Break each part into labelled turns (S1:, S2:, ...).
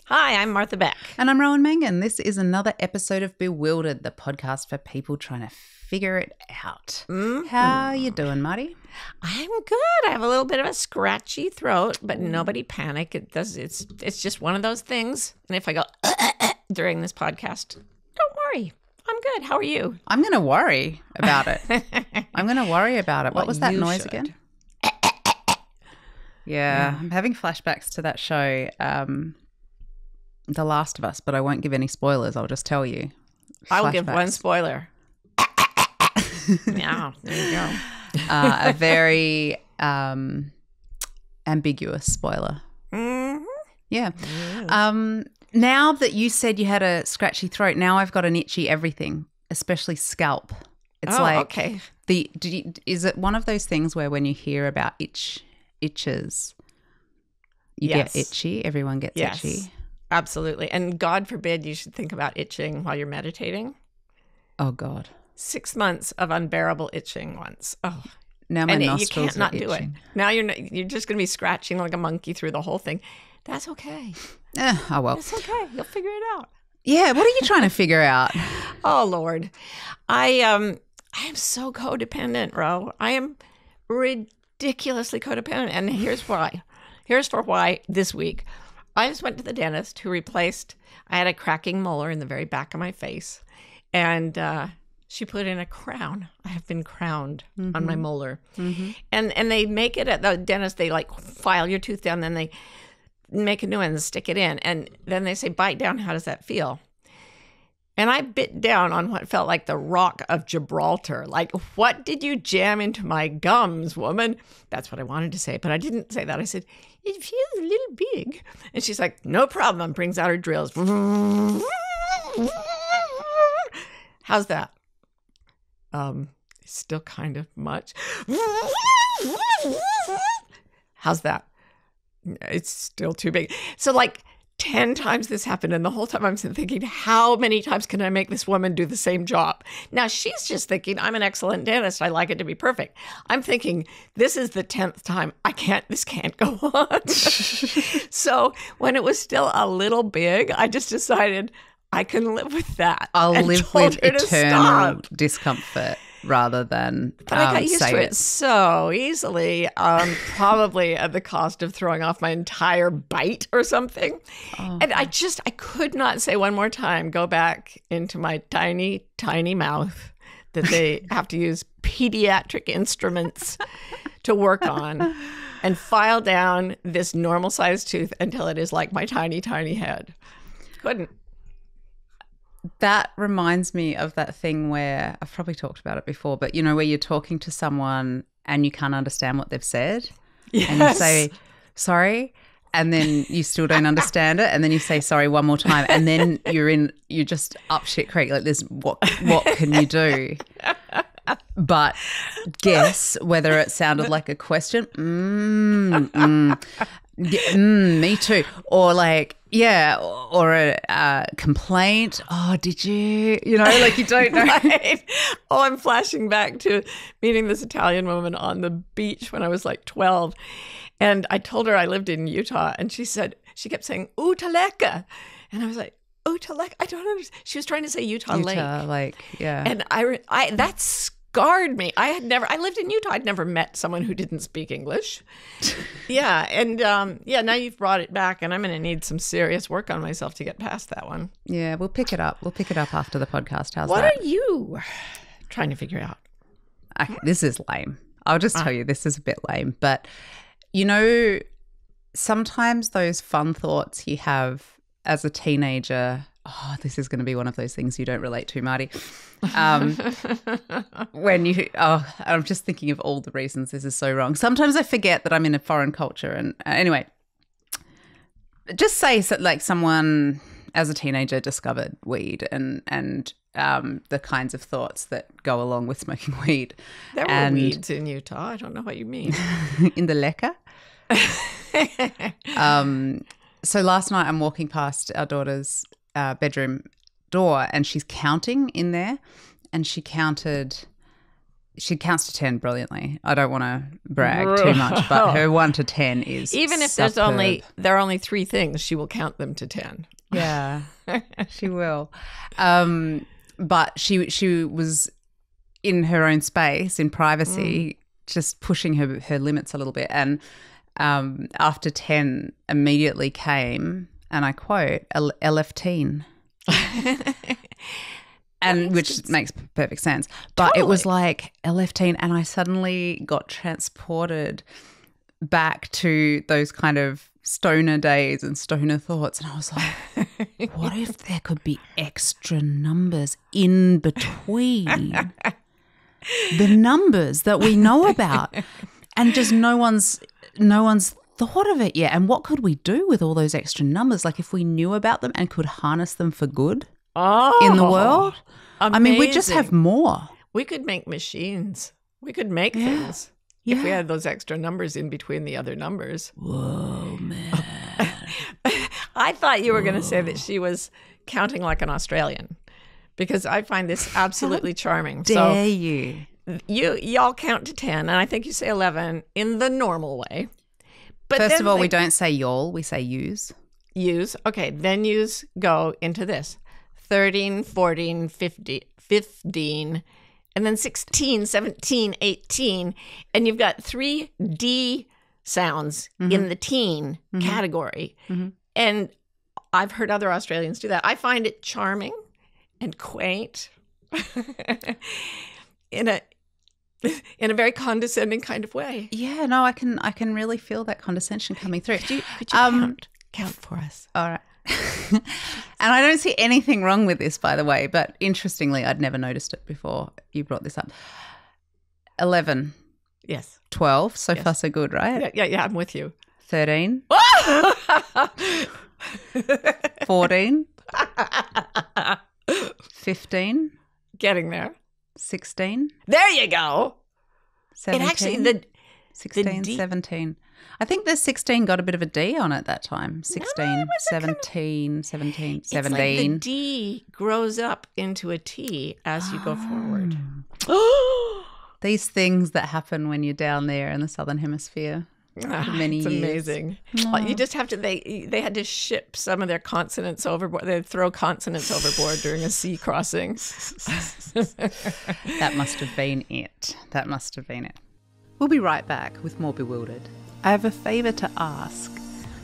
S1: Hi, I'm Martha Beck.
S2: And I'm Rowan Mangan. This is another episode of Bewildered, the podcast for people trying to figure it out.
S1: Mm-hmm.
S2: How you doing, Marty?
S1: I'm good. I have a little bit of a scratchy throat, but nobody panic. It's just one of those things. And if I go during this podcast, don't worry. I'm good. How are you?
S2: I'm going to worry about it. What was that noise again? Yeah, I'm having flashbacks to that show, The Last of Us, but I won't give any spoilers. I'll just tell you.
S1: I will give one spoiler. Yeah, there you go.
S2: A very ambiguous spoiler.
S1: Mm-hmm.
S2: Yeah.
S1: Yes.
S2: Now that you said you had a scratchy throat, now I've got an itchy everything, especially scalp. It's
S1: okay.
S2: Is it one of those things where when you hear about itches, you get itchy? Everyone gets itchy.
S1: Absolutely. And God forbid you should think about itching while you're meditating.
S2: Oh, God.
S1: 6 months of unbearable itching once. Oh,
S2: now my nostrils
S1: you can't not
S2: are
S1: do it.
S2: itching.
S1: Now you're just going to be scratching like a monkey through the whole thing. That's okay.
S2: Oh, well.
S1: That's okay. You'll figure it out.
S2: Yeah. What are you trying to figure out?
S1: Oh, Lord. I am so codependent, Ro. I am ridiculously codependent. And here's why. Here's for why this week. I just went to the dentist who I had a cracking molar in the very back of my face. And she put in a crown. I have been crowned on my molar. Mm-hmm. And they make it at the dentist. They like file your tooth down, then they make a new one and stick it in. And then they say, bite down. How does that feel? And I bit down on what felt like the rock of Gibraltar. Like, what did you jam into my gums, woman? That's what I wanted to say, but I didn't say that. I said, it feels a little big. And she's like, no problem. Brings out her drills. How's that? Still kind of much. How's that? It's still too big. So like 10 times this happened. And the whole time I'm thinking, how many times can I make this woman do the same job? Now she's just thinking, I'm an excellent dentist. I like it to be perfect. I'm thinking, this is the 10th time. This can't go on. So when it was still a little big, I just decided I can live with that.
S2: I'll live with eternal discomfort rather than
S1: But I got used to it so easily, probably at the cost of throwing off my entire bite or something. Oh. And I could not say one more time, go back into my tiny, tiny mouth that they have to use pediatric instruments to work on and file down this normal-sized tooth until it is like my tiny, tiny head. Couldn't.
S2: That reminds me of that thing where I've probably talked about it before, but you know, where you're talking to someone and you can't understand what they've said.
S1: Yes.
S2: And you say, sorry, and then you still don't understand it. And then you say, sorry, one more time. And then you're just up shit creek. Like this, what can you do? But guess whether it sounded like a question. Me too. Or like, or a complaint. Oh, did you? You know, like you don't know.
S1: Right. Oh, I'm flashing back to meeting this Italian woman on the beach when I was like 12. And I told her I lived in Utah. And she kept saying, Utaleka. And I was like, Utaleka? I don't understand. She was trying to say Utah Lake.
S2: Yeah.
S1: And I that scarred me. I lived in Utah. I'd never met someone who didn't speak English. Yeah. And now you've brought it back and I'm going to need some serious work on myself to get past that one.
S2: Yeah, we'll pick it up. We'll pick it up after the podcast. How's
S1: what
S2: that?
S1: What are you trying to figure out?
S2: This is lame. I'll just tell you, this is a bit lame. But, you know, sometimes those fun thoughts you have as a teenager, this is going to be one of those things you don't relate to, Marty. I'm just thinking of all the reasons this is so wrong. Sometimes I forget that I'm in a foreign culture. And anyway, just say like someone as a teenager discovered weed and the kinds of thoughts that go along with smoking weed.
S1: There were weeds in Utah. I don't know what you mean.
S2: In the Lecker. So last night I'm walking past our daughter's bedroom door and she's counting in there, and she counted she counts to 10 brilliantly. I don't want to brag too much, but her 1 to 10 is
S1: even if there are only 3 things, she will count them to 10.
S2: Yeah, she will. But she was in her own space, in privacy, just pushing her limits a little bit. And after 10 immediately came, and I quote, "11." And which makes perfect sense. But It was like 11, and I suddenly got transported back to those kind of stoner days and stoner thoughts. And I was like, what if there could be extra numbers in between the numbers that we know about? And just no one's thought of it yet. And what could we do with all those extra numbers? Like if we knew about them and could harness them for good in the world?
S1: Amazing.
S2: I mean, we just have more.
S1: We could make machines. We could make things if we had those extra numbers in between the other numbers.
S2: Whoa, man.
S1: I thought you were going to say that she was counting like an Australian, because I find this absolutely charming.
S2: Dare you?
S1: Y'all count to 10, and I think you say 11 in the normal way. But
S2: first of all, we don't say y'all, we say yous.
S1: Yous. Okay, then yous go into this. 13, 14, 15, and then 16, 17, 18. And you've got 3 D sounds in the teen category. Mm-hmm. And I've heard other Australians do that. I find it charming and quaint in a very condescending kind of way.
S2: Yeah, no, I can really feel that condescension coming through.
S1: Could you count for us?
S2: All right. And I don't see anything wrong with this, by the way, but interestingly, I'd never noticed it before you brought this up. 11.
S1: Yes.
S2: 12. So far, so good, right?
S1: Yeah, I'm with you.
S2: 13. 14. 15.
S1: Getting there.
S2: 16.
S1: There you go.
S2: 17.
S1: It actually,
S2: 16, 17. I think the 16 got a bit of a D on it that time. 16, 17, 17, 17.
S1: It's like the D grows up into a T as you go forward.
S2: These things that happen when you're down there in the Southern Hemisphere for many years.
S1: It's amazing. You just have to, they had to ship some of their consonants overboard. They'd throw consonants overboard during a sea crossing.
S2: That must have been it. We'll be right back with more Bewildered. I have a favour to ask.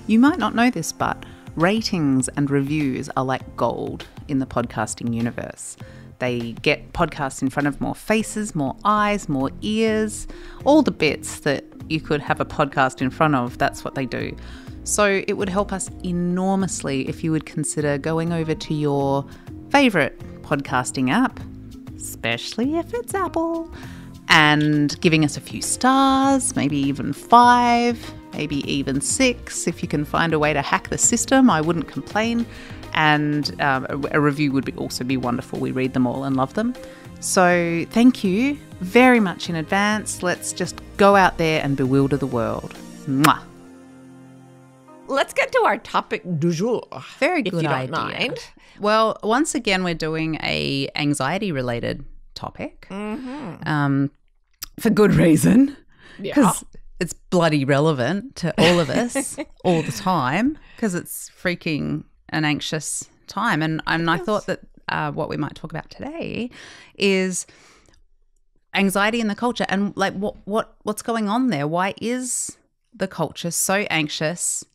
S2: You might not know this, but ratings and reviews are like gold in the podcasting universe. They get podcasts in front of more faces, more eyes, more ears, all the bits that you could have a podcast in front of, that's what they do. So it would help us enormously if you would consider going over to your favourite podcasting app, especially if it's Apple, and giving us a few stars, maybe even 5, maybe even 6. If you can find a way to hack the system, I wouldn't complain. And a review would also be wonderful. We read them all and love them. So thank you very much in advance. Let's just go out there and bewilder the world. Mwah.
S1: Let's get to our topic du jour.
S2: Very good
S1: if you
S2: idea.
S1: Don't mind.
S2: Well, once again, we're doing a anxiety-related topic for good reason, because it's bloody relevant to all of us all the time, because it's freaking an anxious time. And I thought that what we might talk about today is anxiety in the culture and like what's going on there. Why is the culture so anxious?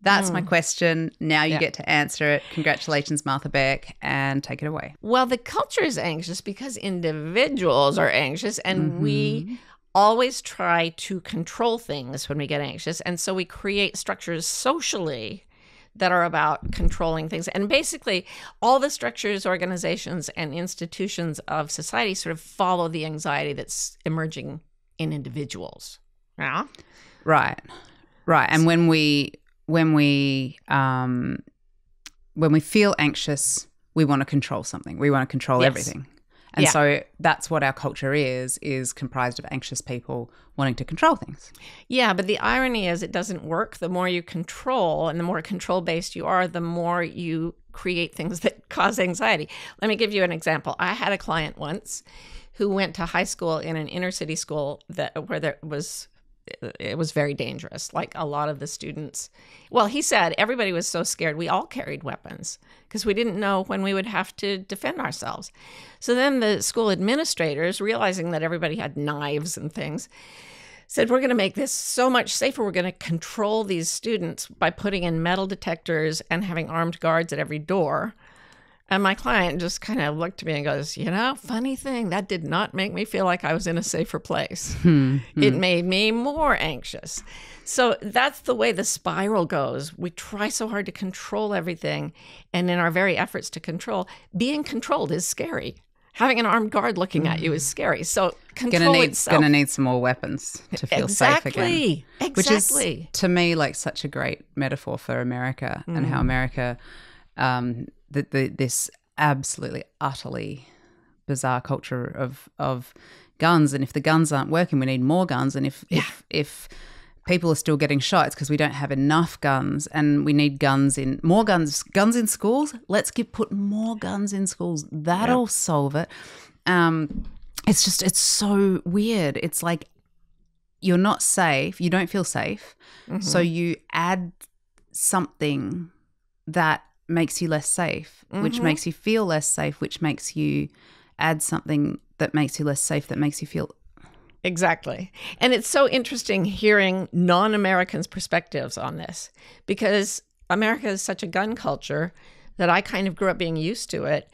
S2: That's my question. Now you get to answer it. Congratulations, Martha Beck, and take it away.
S1: Well, the culture is anxious because individuals are anxious, and we always try to control things when we get anxious. And so we create structures socially that are about controlling things. And basically, all the structures, organizations, and institutions of society sort of follow the anxiety that's emerging in individuals. Yeah?
S2: Right. And when we feel anxious, we want to control something. We want to control everything. And so that's what our culture is comprised of anxious people wanting to control things.
S1: Yeah, but the irony is it doesn't work. The more you control and the more control-based you are, the more you create things that cause anxiety. Let me give you an example. I had a client once who went to high school in an inner city school where it was very dangerous. Like a lot of the students, well, he said everybody was so scared. We all carried weapons because we didn't know when we would have to defend ourselves. So then the school administrators, realizing that everybody had knives and things, said, we're going to make this so much safer. We're going to control these students by putting in metal detectors and having armed guards at every door. And my client just kind of looked at me and goes, funny thing, that did not make me feel like I was in a safer place. It made me more anxious. So that's the way the spiral goes. We try so hard to control everything. And in our very efforts to control, being controlled is scary. Having an armed guard looking at you is scary. So control itself.
S2: Going to need some more weapons to feel safe again.
S1: Exactly.
S2: Which is, to me, like such a great metaphor for America and how America... this absolutely, utterly bizarre culture of guns. And if the guns aren't working, we need more guns. And if people are still getting shot, it's because we don't have enough guns, and we need more guns in schools. Let's put more guns in schools. That'll solve it. It's so weird. It's like you're not safe. You don't feel safe. So you add something that makes you less safe, which makes you feel less safe, which makes you add something that makes you less safe, that makes you feel...
S1: Exactly. And it's so interesting hearing non-Americans' perspectives on this, because America is such a gun culture that I kind of grew up being used to it.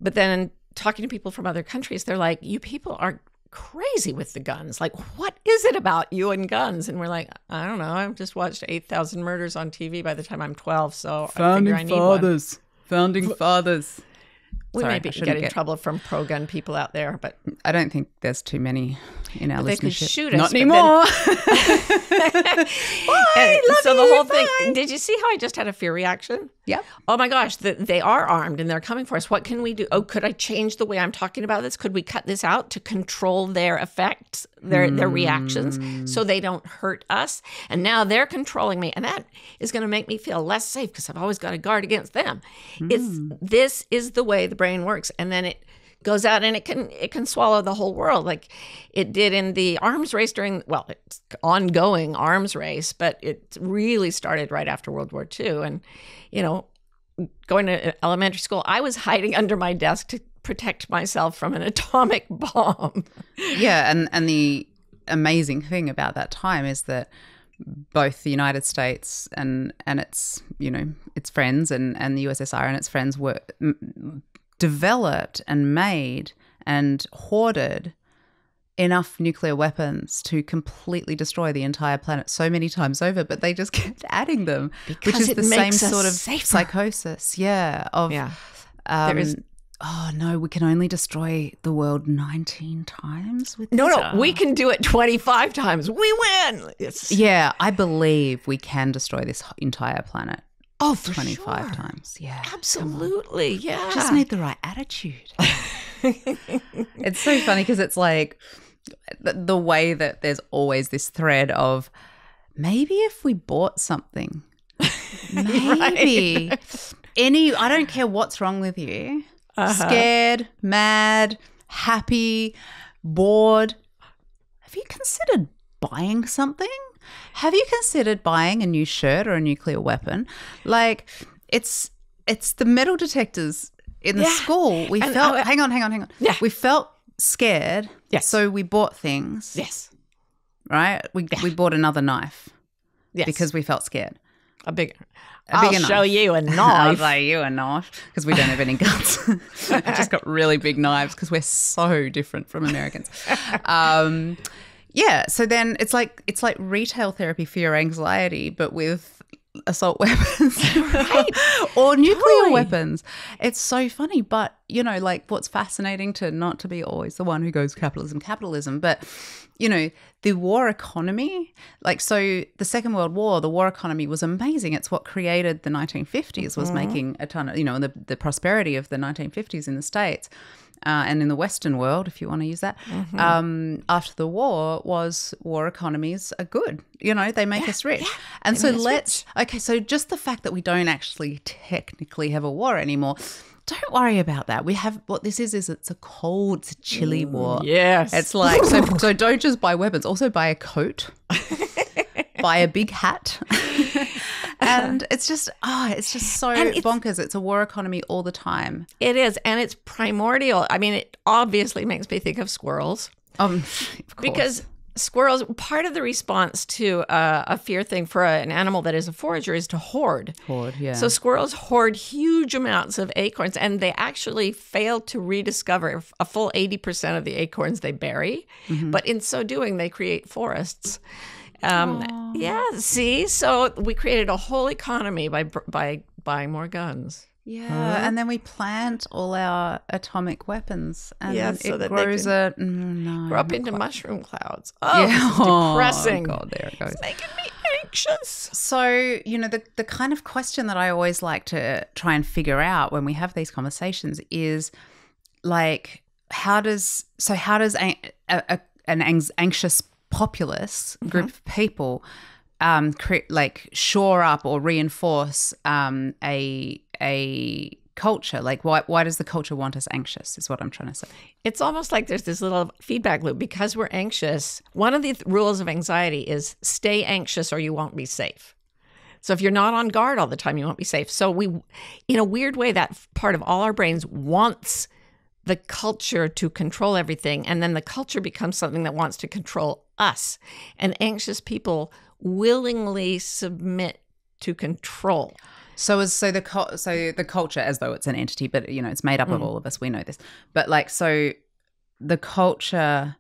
S1: But then talking to people from other countries, they're like, you people are crazy with the guns. Like, what is it about you and guns? And we're like, I don't know. I've just watched 8,000 murders on TV by the time I'm 12, so I figure I need one.
S2: Founding fathers.
S1: We might get in trouble from pro-gun people out there, but
S2: I don't think there's too many in our listenership.
S1: They could shoot us.
S2: Not anymore.
S1: So the whole thing, did you see how I just had a fear reaction?
S2: Yep.
S1: Oh my gosh, they are armed and they're coming for us. What can we do? Oh, could I change the way I'm talking about this? Could we cut this out to control their effects, their reactions, so they don't hurt us? And now they're controlling me, and that is going to make me feel less safe because I've always got to guard against them. This is the way the brain works, and then it goes out and it can swallow the whole world like it did in the arms race it's ongoing arms race, but it really started right after World War II. And, going to elementary school, I was hiding under my desk to protect myself from an atomic bomb.
S2: Yeah, and the amazing thing about that time is that both the United States and its, its friends and the USSR and its friends were developed and made and hoarded enough nuclear weapons to completely destroy the entire planet so many times over, but they just kept adding them,
S1: because
S2: which is the same sort of
S1: safer.
S2: Psychosis. Yeah. There is. Oh no, we can only destroy the world 19 times with this.
S1: No, we can do it 25 times. We win.
S2: Yeah, I believe we can destroy this entire planet.
S1: Oh, for
S2: 25 times. Yeah.
S1: Absolutely. Yeah.
S2: Just need the right attitude. It's so funny because it's like the way that there's always this thread of maybe if we bought something, maybe I don't care what's wrong with you, scared, mad, happy, bored. Have you considered buying something? Have you considered buying a new shirt or a nuclear weapon? Like, it's the metal detectors in the school. We felt hang on.
S1: Yeah.
S2: We felt scared.
S1: Yes.
S2: So we bought things.
S1: Yes.
S2: Right? We bought another knife.
S1: Yes.
S2: Because we felt scared.
S1: I'll show you a knife.
S2: I'll show you a knife because we don't have any guns. We've just got really big knives because we're so different from Americans. Yeah, so then it's like retail therapy for your anxiety, but with assault weapons,
S1: right?
S2: Or nuclear weapons. It's so funny, but like what's fascinating not to be always the one who goes capitalism, but the war economy, so the Second World War, the war economy was amazing. It's what created the 1950s, was making a ton of, the prosperity of the 1950s in the States. And in the Western world, if you want to use that, after the war war economies are good. They make us rich.
S1: Yeah,
S2: and so so just the fact that we don't actually technically have a war anymore don't worry about that. We have what this is it's a cold, it's a chilly war.
S1: Yes.
S2: It's like, so don't just buy weapons, also buy a coat, buy a big hat. And it's just so bonkers. It's a war economy all the time.
S1: It is. And it's primordial. I mean, it obviously makes me think of squirrels.
S2: Of course.
S1: Because squirrels, part of the response to a fear thing for an animal that is a forager is to hoard.
S2: Yeah.
S1: So squirrels hoard huge amounts of acorns, and they actually fail to rediscover a full 80% of the acorns they bury. But in so doing, they create forests. Yeah, see? So we created a whole economy by buying more guns.
S2: Yeah, and then we plant all our atomic weapons, and
S1: so
S2: it
S1: that
S2: grows
S1: they can grow up into mushroom clouds. Oh,
S2: Yeah.
S1: this is depressing.
S2: Oh, God, there it goes.
S1: It's making me anxious.
S2: So, the kind of question that I always like to try and figure out when we have these conversations is like, how does an anxious populace group of people shore up or reinforce a culture? Like, why does the culture want us anxious is what I'm trying to say.
S1: It's almost like there's this little feedback loop. Because we're anxious, one of the rules of anxiety is stay anxious or you won't be safe. So if you're not on guard all the time, you won't be safe. So we, in a weird way, that part of all our brains wants the culture to control everything, and then the culture becomes something that wants to control us. And anxious people willingly submit to control.
S2: So the culture, as though it's an entity, but it's made up of all of us. We know this, but so the culture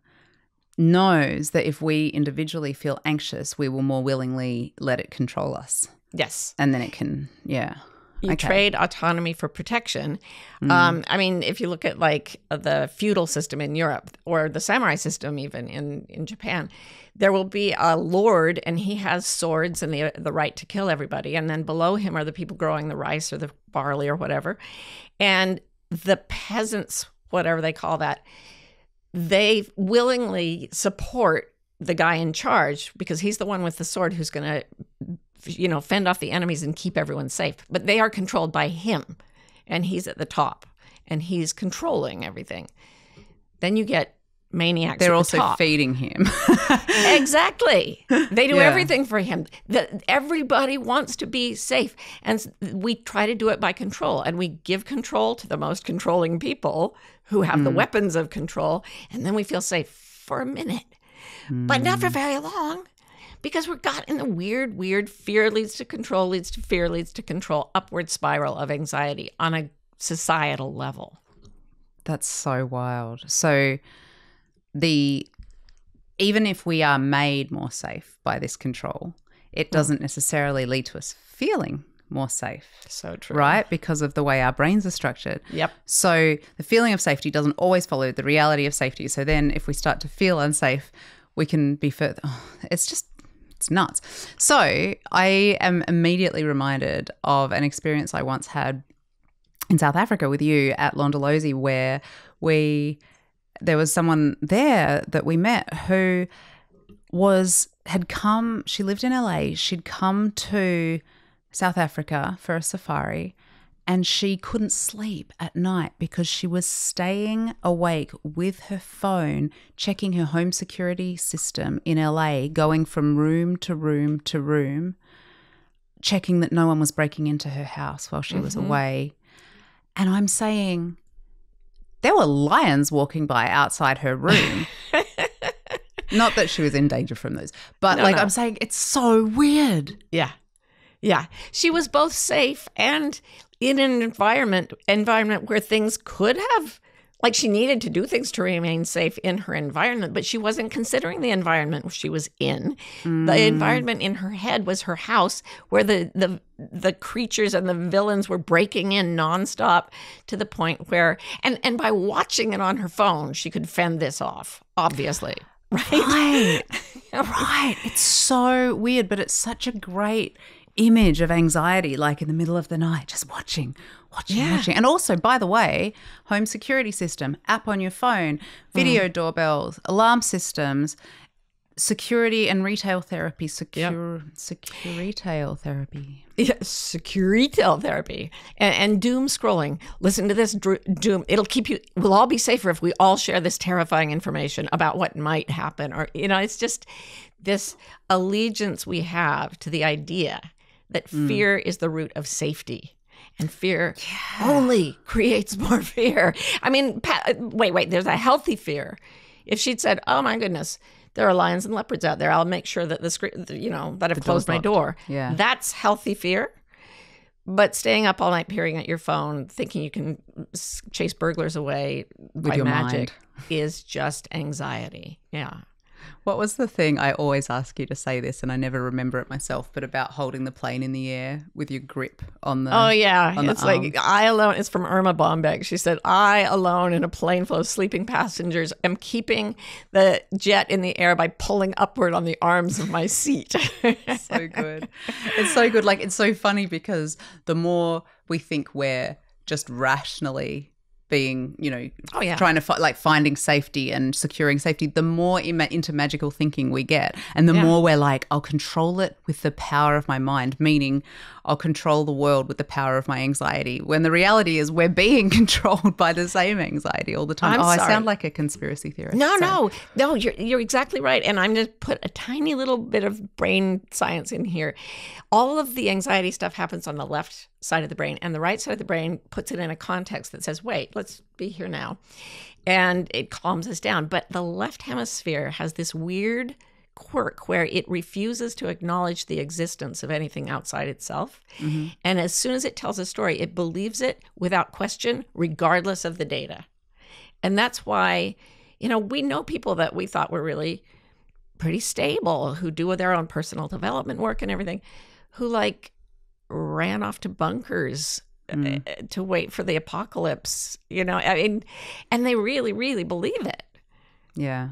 S2: knows that if we individually feel anxious, we will more willingly let it control us.
S1: Yes,
S2: and then it can,
S1: You trade autonomy for protection. I mean, if you look at the feudal system in Europe or the samurai system even in Japan, there will be a lord and he has swords and the right to kill everybody. And then below him are the people growing the rice or the barley or whatever. And the peasants, whatever they call that, they willingly support the guy in charge because he's the one with the sword who's going to fend off the enemies and keep everyone safe. But they are controlled by him, and he's at the top, and he's controlling everything. Then you get maniacs.
S2: They're
S1: at the
S2: also
S1: top.
S2: feeding him.
S1: Exactly. They do everything for him. Everybody wants to be safe, and we try to do it by control, and we give control to the most controlling people who have the weapons of control, and then we feel safe for a minute, but not for very long. Because we're got in the weird fear leads to control, leads to fear, leads to control, upward spiral of anxiety on a societal level.
S2: That's so wild. So even if we are made more safe by this control, it doesn't necessarily lead to us feeling more safe.
S1: So true.
S2: Right? Because of the way our brains are structured.
S1: Yep.
S2: So the feeling of safety doesn't always follow the reality of safety. So then if we start to feel unsafe, we can be further. It's nuts. So I am immediately reminded of an experience I once had in South Africa with you at Londolozi, where there was someone there that we met who she lived in LA. She'd come to South Africa for a safari, and she couldn't sleep at night because she was staying awake with her phone, checking her home security system in LA, going from room to room to room, checking that no one was breaking into her house while she was away. And I'm saying there were lions walking by outside her room. Not that she was in danger from those, but I'm saying it's so weird.
S1: Yeah. Yeah. She was both safe and in an environment where things could have, she needed to do things to remain safe in her environment, but she wasn't considering the environment she was in. The environment in her head was her house, where the creatures and the villains were breaking in nonstop, to the point where, and by watching it on her phone, she could fend this off, obviously. Right.
S2: Right. It's so weird, but it's such a great image of anxiety, in the middle of the night, just watching. And also, by the way, home security system, app on your phone, video doorbells, alarm systems, Security and retail therapy. Secure retail therapy.
S1: Yeah, secure retail therapy and doom scrolling. Listen to this doom. It'll keep you. We'll all be safer if we all share this terrifying information about what might happen. Or it's just this allegiance we have to the idea that fear is the root of safety. And fear only creates more fear. I mean, wait, there's a healthy fear. If she'd said, oh my goodness, there are lions and leopards out there, I'll make sure that that I've closed my door.
S2: Yeah.
S1: That's healthy fear. But staying up all night peering at your phone, thinking you can chase burglars away by magic is just anxiety. Yeah.
S2: What was the thing? I always ask you to say this and I never remember it myself, but about holding the plane in the air with your grip on the
S1: Oh, yeah.
S2: It's
S1: like, I alone, it's from Irma Bombeck. She said, I alone in a plane full of sleeping passengers am keeping the jet in the air by pulling upward on the arms of my seat.
S2: So good. It's so good. Like, it's so funny because the more we think we're just rationally being, trying to finding safety and securing safety, the more into magical thinking we get. And the more we're like, I'll control it with the power of my mind, meaning I'll control the world with the power of my anxiety. When the reality is we're being controlled by the same anxiety all the time. I sound like a conspiracy theorist.
S1: No, you're exactly right. And I'm going to put a tiny little bit of brain science in here. All of the anxiety stuff happens on the left side of the brain, and the right side of the brain puts it in a context that says, wait, let's be here now. And it calms us down. But the left hemisphere has this weird quirk where it refuses to acknowledge the existence of anything outside itself. Mm-hmm. And as soon as it tells a story, it believes it without question, regardless of the data. And that's why, we know people that we thought were really pretty stable, who do their own personal development work and everything, who ran off to bunkers to wait for the apocalypse, and they really, really believe it.
S2: Yeah.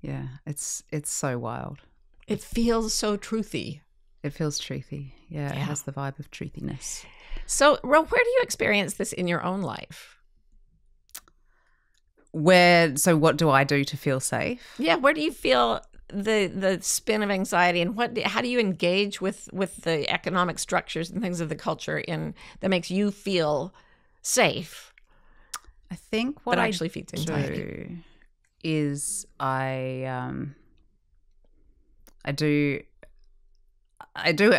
S2: Yeah. It's so wild.
S1: It feels so truthy.
S2: It feels truthy. Yeah. It has the vibe of truthiness.
S1: So, Ro, where do you experience this in your own life?
S2: So what do I do to feel safe?
S1: Yeah. Where do you feel the spin of anxiety, and how do you engage with the economic structures and things of the culture that makes you feel safe?
S2: I think what I
S1: actually feeds anxiety
S2: is I do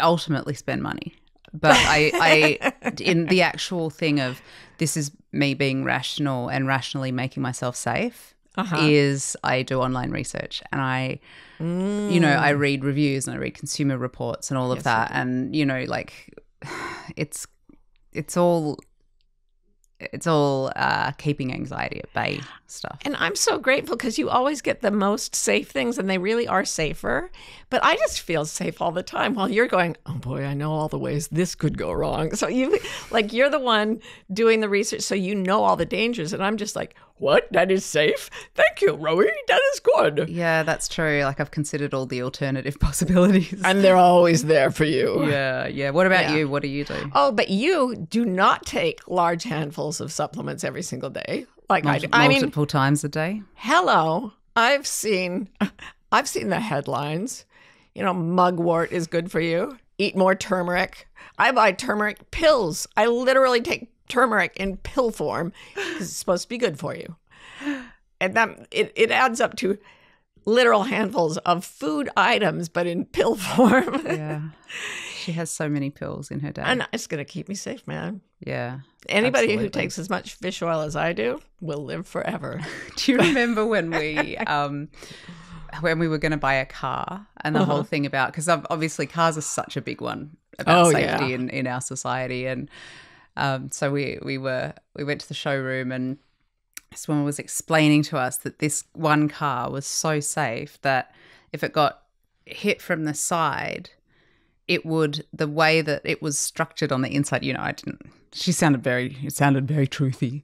S2: ultimately spend money, but I in the actual thing of this is me being rational and rationally making myself safe. Is I do online research and I read reviews and I read consumer reports and all of that. And, it's all keeping anxiety at bay stuff.
S1: And I'm so grateful because you always get the most safe things, and they really are safer. But I just feel safe all the time while you're going, oh boy, I know all the ways this could go wrong. So you're the one doing the research, so you know all the dangers. And I'm just like, what? That is safe? Thank you, Rowie. That is good.
S2: Yeah, that's true. I've considered all the alternative possibilities.
S1: And they're always there for you.
S2: Yeah. What about you? What do you do?
S1: Oh, but you do not take large handfuls of supplements every single day.
S2: Multiple times a day.
S1: Hello. I've seen the headlines. Mugwort is good for you. Eat more turmeric. I buy turmeric pills. I literally take turmeric in pill form because it's supposed to be good for you. And that it adds up to literal handfuls of food items, but in pill form.
S2: Yeah. She has so many pills in her day.
S1: And it's going to keep me safe, man.
S2: Yeah.
S1: Anybody who takes as much fish oil as I do will live forever.
S2: Do you remember when we were going to buy a car and the whole thing about, because obviously cars are such a big one about safety in our society. And so we went to the showroom and this woman was explaining to us that this one car was so safe that if it got hit from the side, the way that it was structured on the inside, I It sounded very truthy.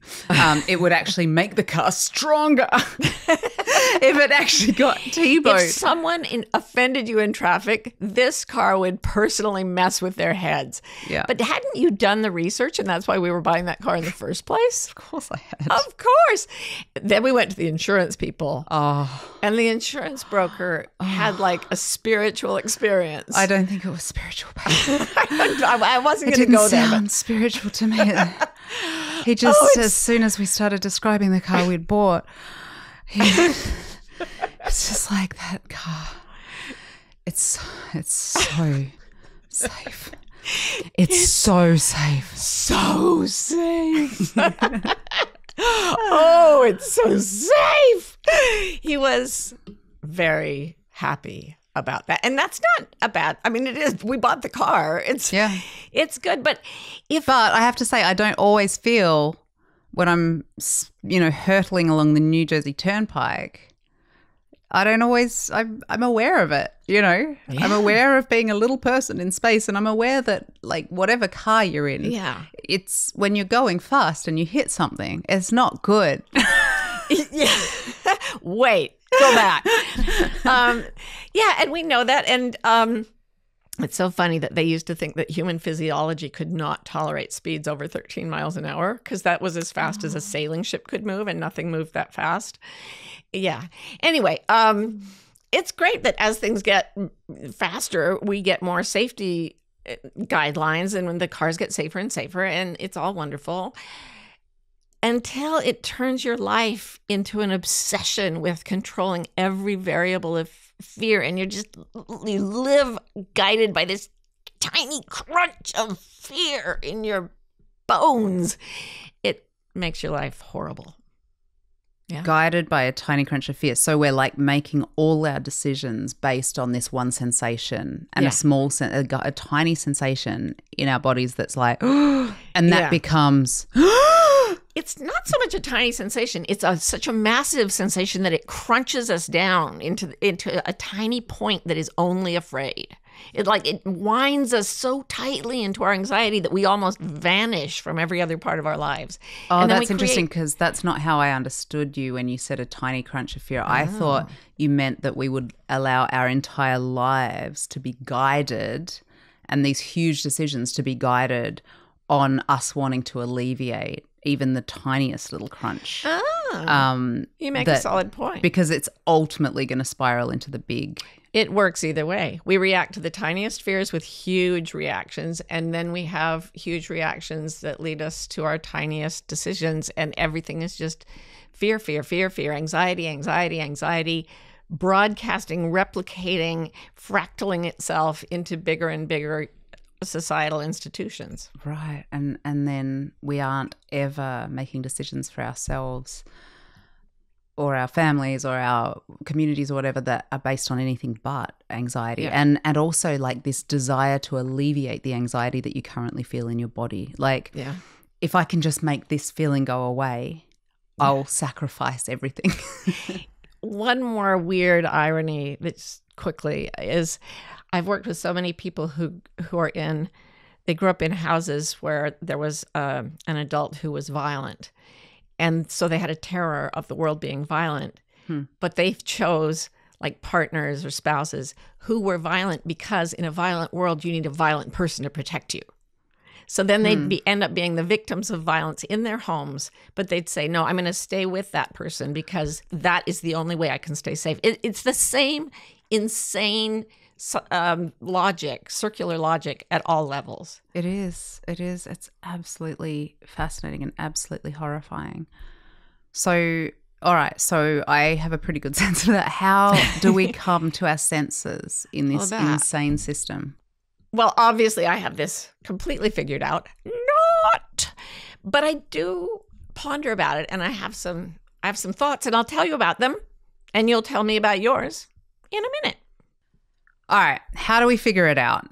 S2: It would actually make the car stronger if it actually got T-boned.
S1: If someone offended you in traffic, this car would personally mess with their heads.
S2: Yeah.
S1: But hadn't you done the research, and that's why we were buying that car in the first place?
S2: Of course I had.
S1: Of course. Then we went to the insurance people.
S2: Oh.
S1: And the insurance broker had like a spiritual experience.
S2: I don't think it was spiritual.
S1: I wasn't going to go there.
S2: It didn't sound spiritual to me. He just, as soon as we started describing the car we'd bought, it's just like, that car. It's so safe. It's so safe.
S1: So safe. Oh, it's so safe. He was very happy about that. And that's not a bad, I mean, it is. We bought the car. It's good. But
S2: I have to say, I don't always feel when I'm, hurtling along the New Jersey Turnpike, I'm aware of it, Yeah. I'm aware of being a little person in space, and I'm aware that, like, whatever car you're in, it's when you're going fast and you hit something, it's not good.
S1: Yeah. Wait, go back. And we know that. And it's so funny that they used to think that human physiology could not tolerate speeds over 13 miles an hour because that was as fast as a sailing ship could move, and nothing moved that fast. Yeah. Anyway, it's great that as things get faster, we get more safety guidelines, and when the cars get safer and safer, and it's all wonderful. Until it turns your life into an obsession with controlling every variable of fear, and you live guided by this tiny crunch of fear in your bones. It makes your life horrible. Yeah.
S2: Guided by a tiny crunch of fear. So we're like making all our decisions based on this one sensation and a tiny sensation in our bodies that's like, and that becomes...
S1: It's not so much a tiny sensation. It's such a massive sensation that it crunches us down into a tiny point that is only afraid. It winds us so tightly into our anxiety that we almost vanish from every other part of our lives.
S2: Oh, that's interesting, because that's not how I understood you when you said a tiny crunch of fear. I thought you meant that we would allow our entire lives to be guided, and these huge decisions to be guided on us wanting to alleviate even the tiniest little crunch.
S1: You make a solid point.
S2: Because it's ultimately going to spiral into the big.
S1: It works either way. We react to the tiniest fears with huge reactions, and then we have huge reactions that lead us to our tiniest decisions, and everything is just fear, fear, fear, fear, anxiety, anxiety, anxiety, broadcasting, replicating, fractaling itself into bigger and bigger societal institutions.
S2: Right. And then we aren't ever making decisions for ourselves or our families or our communities or whatever that are based on anything but anxiety. Yeah. And also like this desire to alleviate the anxiety that you currently feel in your body. Like, if I can just make this feeling go away, I'll sacrifice everything.
S1: One more weird irony that's quickly is I've worked with so many people who they grew up in houses where there was an adult who was violent. And so they had a terror of the world being violent. But they chose like partners or spouses who were violent because in a violent world, you need a violent person to protect you. So then they'd end up being the victims of violence in their homes, but they'd say, no, I'm going to stay with that person because that is the only way I can stay safe. It's the same insane logic, circular logic at all levels.
S2: It is. It's absolutely fascinating and absolutely horrifying. So, all right. So I have a pretty good sense of that. How do we come to our senses in this insane system?
S1: Well, obviously I have this completely figured out. But I do ponder about it, and I have some thoughts, and I'll tell you about them, and you'll tell me about yours in a minute.
S2: All right. How do we figure it out?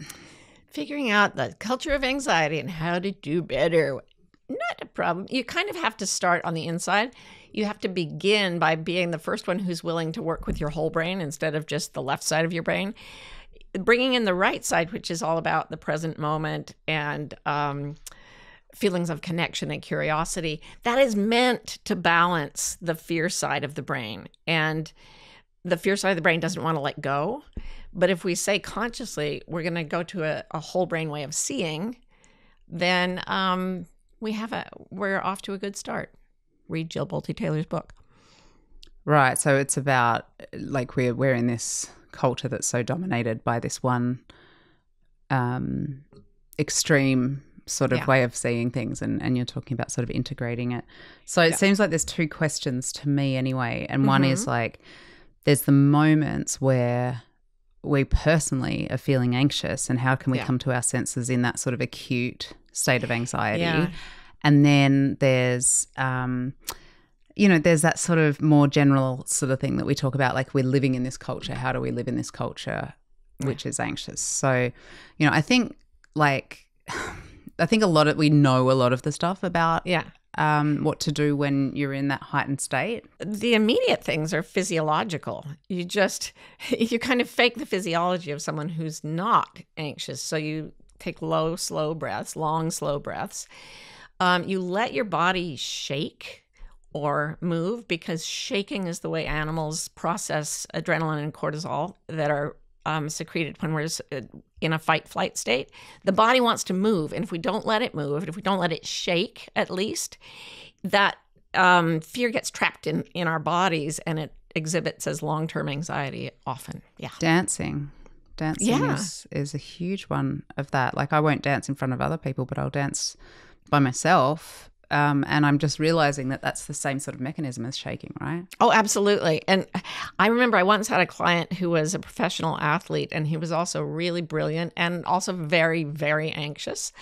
S1: Figuring out the culture of anxiety and how to do better. Not a problem. You kind of have to start on the inside. You have to begin by being the first one who's willing to work with your whole brain instead of just the left side of your brain. Bringing in the right side, which is all about the present moment and feelings of connection and curiosity. That is meant to balance the fear side of the brain. And the fear side of the brain doesn't want to let go. But if we say consciously, we're going to go to a whole brain way of seeing, then we're off to a good start. Read Jill Bolte Taylor's book.
S2: Right. So it's about like we're in this culture that's so dominated by this one extreme sort of way of seeing things, and you're talking about sort of integrating it. So it seems like there's two questions to me anyway. And one is like, there's the moments where we personally are feeling anxious, and how can we come to our senses in that sort of acute state of anxiety? Yeah. And then there's there's that sort of more general sort of thing that we talk about, like we're living in this culture. How do we live in this culture which is anxious? So, I think we know a lot of the stuff about what to do when you're in that heightened state.
S1: The immediate things are physiological. You kind of fake the physiology of someone who's not anxious. So you take long, slow breaths. You let your body shake or move, because shaking is the way animals process adrenaline and cortisol that are secreted when we're in a fight-flight state. The body wants to move, and if we don't let it move, if we don't let it shake at least, that fear gets trapped in our bodies, and it exhibits as long-term anxiety often. Yeah.
S2: Dancing is a huge one of that. Like I won't dance in front of other people, but I'll dance by myself. And I'm just realizing that that's the same sort of mechanism as shaking, right?
S1: Oh, absolutely. And I remember I once had a client who was a professional athlete, and he was also really brilliant and also very, very anxious.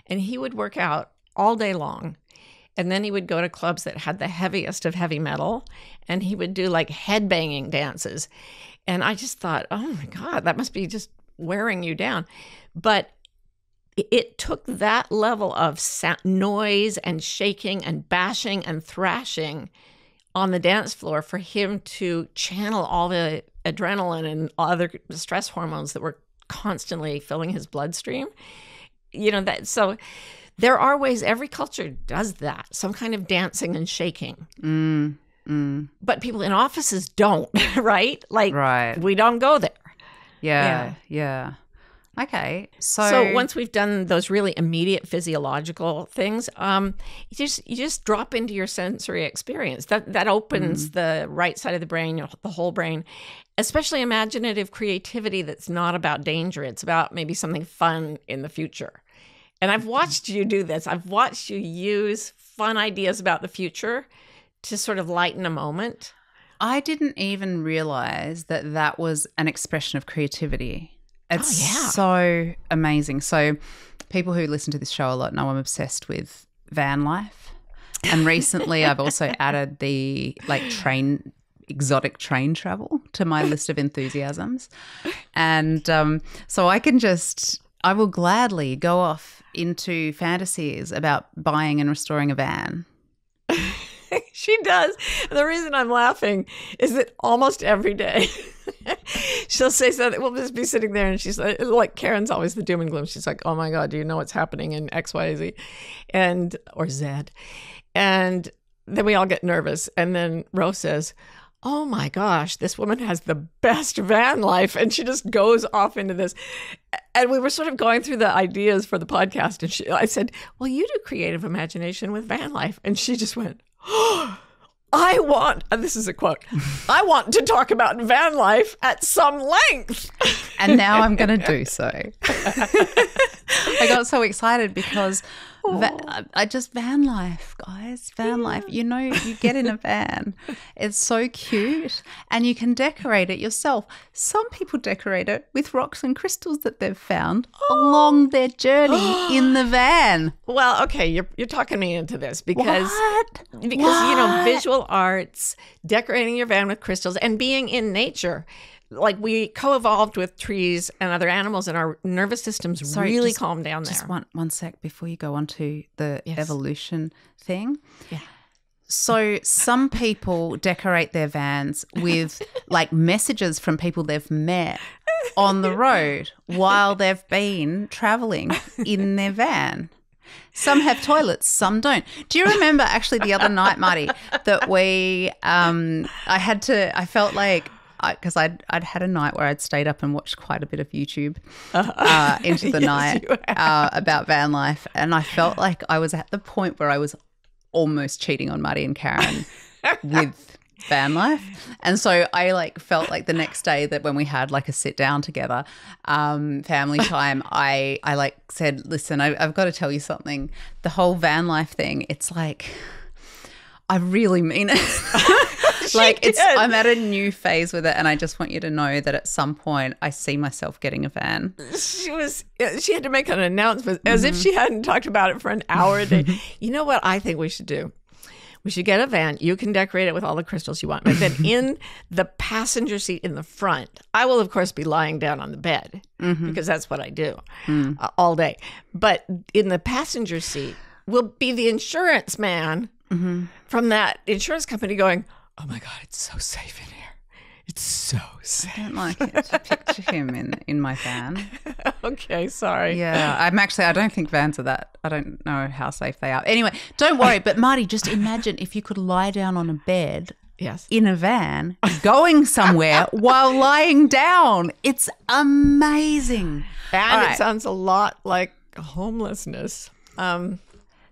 S1: And he would work out all day long. And then he would go to clubs that had the heaviest of heavy metal, and he would do like headbanging dances. And I just thought, oh my God, that must be just wearing you down. But it took that level of noise and shaking and bashing and thrashing on the dance floor for him to channel all the adrenaline and other stress hormones that were constantly filling his bloodstream. So there are ways, every culture does that, some kind of dancing and shaking. But people in offices don't, right? We don't go there.
S2: Yeah. Okay.
S1: So once we've done those really immediate physiological things, you just drop into your sensory experience. That opens the right side of the brain, the whole brain, especially imaginative creativity that's not about danger. It's about maybe something fun in the future. And I've watched you do this. I've watched you use fun ideas about the future to sort of lighten a moment.
S2: I didn't even realize that was an expression of creativity. It's so amazing. So people who listen to this show a lot know I'm obsessed with van life. And recently I've also added the exotic train travel to my list of enthusiasms. And so I will gladly go off into fantasies about buying and restoring a van.
S1: She does. The reason I'm laughing is that almost every day she'll say something. We'll just be sitting there, and she's like Karen's always the doom and gloom. She's like, "Oh my God, do you know what's happening in X, Y, Z, or Z?" And then we all get nervous, and then Rose says, "Oh my gosh, this woman has the best van life," and she just goes off into this. And we were sort of going through the ideas for the podcast, and I said, "Well, you do creative imagination with van life," and she just went, "Oh, and this is a quote, I want to talk about van life at some length."
S2: And now I'm going to do so. I got so excited because van life, guys, van life. You get in a van. It's so cute, and you can decorate it yourself. Some people decorate it with rocks and crystals that they've found along their journey in the van.
S1: Well, okay, you're talking me into this because visual arts, decorating your van with crystals, and being in nature. Like we co-evolved with trees and other animals, and our nervous systems really calm down there.
S2: Just one sec before you go on to the evolution thing.
S1: Yeah.
S2: So some people decorate their vans with like messages from people they've met on the road while they've been traveling in their van. Some have toilets, some don't. Do you remember actually the other night, Marty, that I felt like, because I'd had a night where I'd stayed up and watched quite a bit of YouTube into the night about van life. And I felt like I was at the point where I was almost cheating on Marty and Karen with van life. And so I felt like the next day that when we had a sit down together, family time, I said, listen, I've got to tell you something. The whole van life thing, it's I really mean it. I'm at a new phase with it, and I just want you to know that at some point I see myself getting a van.
S1: She had to make an announcement as if she hadn't talked about it for an hour a day. You know what I think we should do? We should get a van. You can decorate it with all the crystals you want. But then in the passenger seat in the front, I will, of course, be lying down on the bed because that's what I do all day. But in the passenger seat will be the insurance man from that insurance company going, oh, my God, it's so safe in here. It's so safe.
S2: I don't like it to picture him in my van.
S1: Okay, sorry.
S2: Yeah, I don't think vans are that. I don't know how safe they are. Anyway, don't worry. But Marty, just imagine if you could lie down on a bed in a van going somewhere while lying down. It's amazing.
S1: And it sounds a lot like homelessness.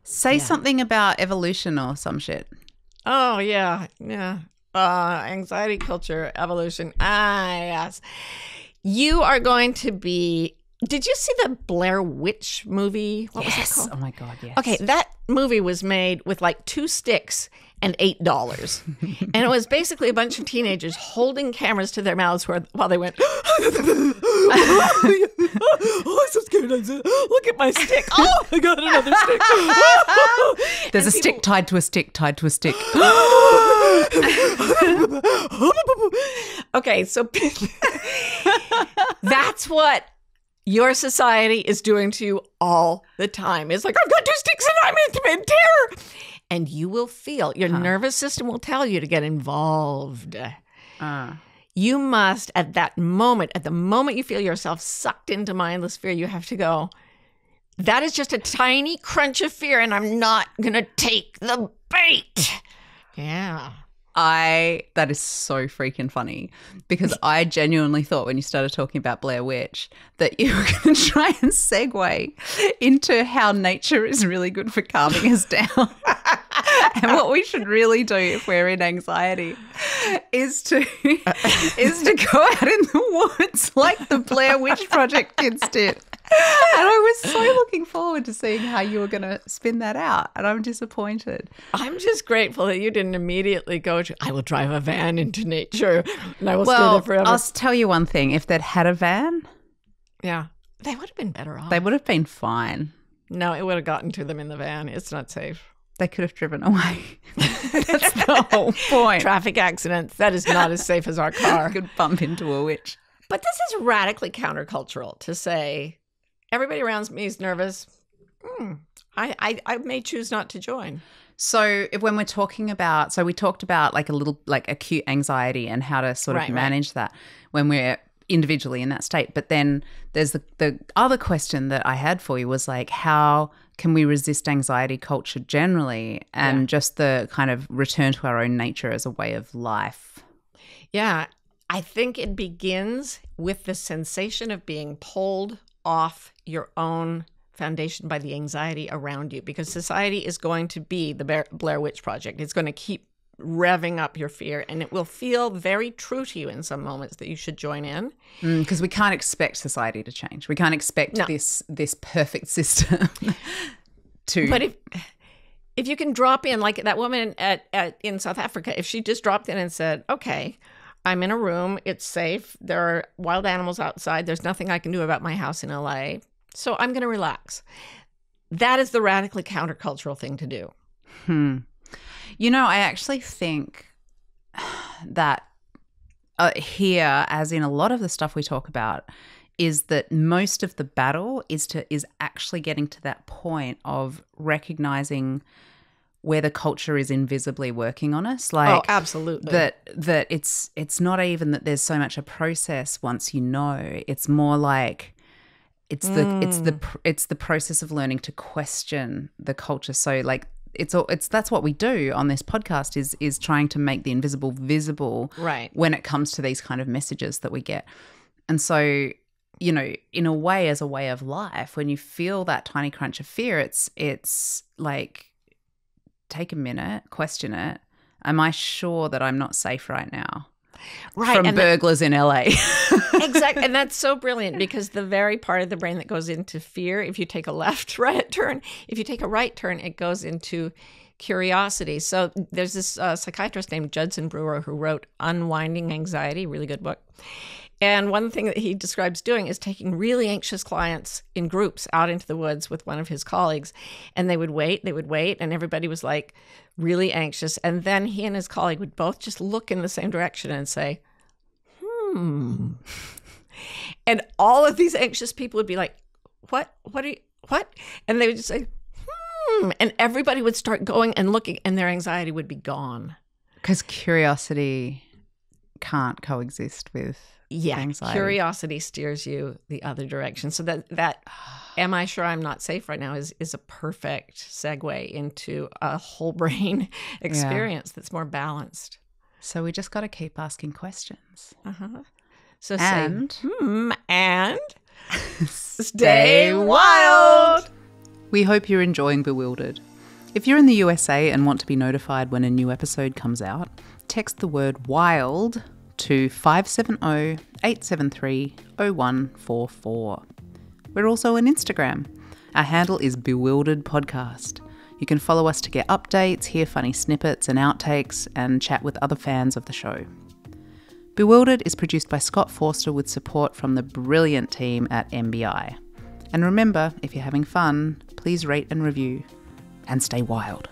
S2: Say something about evolution or some shit.
S1: Oh, yeah. Anxiety culture, evolution. Yes. You are going to be. Did you see the Blair Witch movie? What was that called?
S2: Oh my God, yes.
S1: Okay, that movie was made with 2 sticks and $8. And it was basically a bunch of teenagers holding cameras to their mouths while they went, oh, I'm so scared. Look at my stick. Oh, I got another stick.
S2: There's a stick tied to a stick tied to a stick.
S1: Okay, so that's what your society is doing to you all the time. It's like, I've got 2 sticks and I'm in terror. And you will feel, your nervous system will tell you to get involved. You must, at the moment you feel yourself sucked into mindless fear, you have to go, that is just a tiny crunch of fear and I'm not going to take the bait. Yeah.
S2: That is so freaking funny because I genuinely thought when you started talking about Blair Witch that you were going to try and segue into how nature is really good for calming us down. And what we should really do if we're in anxiety is to go out in the woods like the Blair Witch Project kids did. And I was so looking forward to seeing how you were going to spin that out, and I'm disappointed.
S1: I'm just grateful that you didn't immediately go to, I will drive a van into nature and I will stay there forever.
S2: I'll tell you one thing. If they'd had a van,
S1: yeah, they would have been better off.
S2: They would have been fine.
S1: No, it would have gotten to them in the van. It's not safe.
S2: They could have driven away. That's the whole point.
S1: Traffic accidents. That is not as safe as our car.
S2: Could bump into a witch.
S1: But this is radically countercultural to say, everybody around me is nervous. I may choose not to join.
S2: So when we're talking about, we talked about a little acute anxiety and how to sort of manage that when we're individually in that state. But then there's the other question that I had for you was how can we resist anxiety culture generally and just the kind of return to our own nature as a way of life?
S1: Yeah, I think it begins with the sensation of being pulled off your own foundation by the anxiety around you, because society is going to be the Blair Witch Project. It's going to keep revving up your fear, and it will feel very true to you in some moments that you should join in.
S2: Because we can't expect society to change. We can't expect this perfect system to.
S1: But if you can drop in, like that woman in South Africa, if she just dropped in and said, okay, I'm in a room, it's safe, there are wild animals outside, there's nothing I can do about my house in LA, so I'm going to relax. That is the radically countercultural thing to do.
S2: You know, I actually think that here, as in a lot of the stuff we talk about, is that most of the battle is actually getting to that point of recognizing where the culture is invisibly working on us.
S1: Oh, absolutely.
S2: That it's not even that there's so much a process once you know. It's more like It's the process of learning to question the culture. So like that's what we do on this podcast is trying to make the invisible visible,
S1: right,
S2: when it comes to these kind of messages that we get. And so, you know, in a way, as a way of life, when you feel that tiny crunch of fear, it's like, take a minute, question it. Am I sure that I'm not safe right now?
S1: Right.
S2: From burglars in LA.
S1: Exactly. And that's so brilliant, because the very part of the brain that goes into fear, if you take a right turn, if you take a right turn, it goes into curiosity. So there's this psychiatrist named Judson Brewer who wrote Unwinding Anxiety, really good book. And one thing that he describes doing is taking really anxious clients in groups out into the woods with one of his colleagues. And they would wait, and everybody was like really anxious. And then he and his colleague would both just look in the same direction and say, And all of these anxious people would be like, what? And they would just say, And everybody would start going and looking, and their anxiety would be gone.
S2: Because curiosity can't coexist with anxiety.
S1: Curiosity steers you the other direction. So that am I sure I'm not safe right now is a perfect segue into a whole brain experience that's more balanced.
S2: So we just got to keep asking questions.
S1: So
S2: and
S1: say, and stay wild.
S2: We hope you're enjoying Bewildered. If you're in the USA and want to be notified when a new episode comes out, text the word WILD to 570-873-0144. We're also on Instagram. Our handle is Bewildered Podcast. You can follow us to get updates, hear funny snippets and outtakes, and chat with other fans of the show. Bewildered is produced by Scott Forster with support from the brilliant team at MBI. And remember, if you're having fun, please rate and review, and stay wild.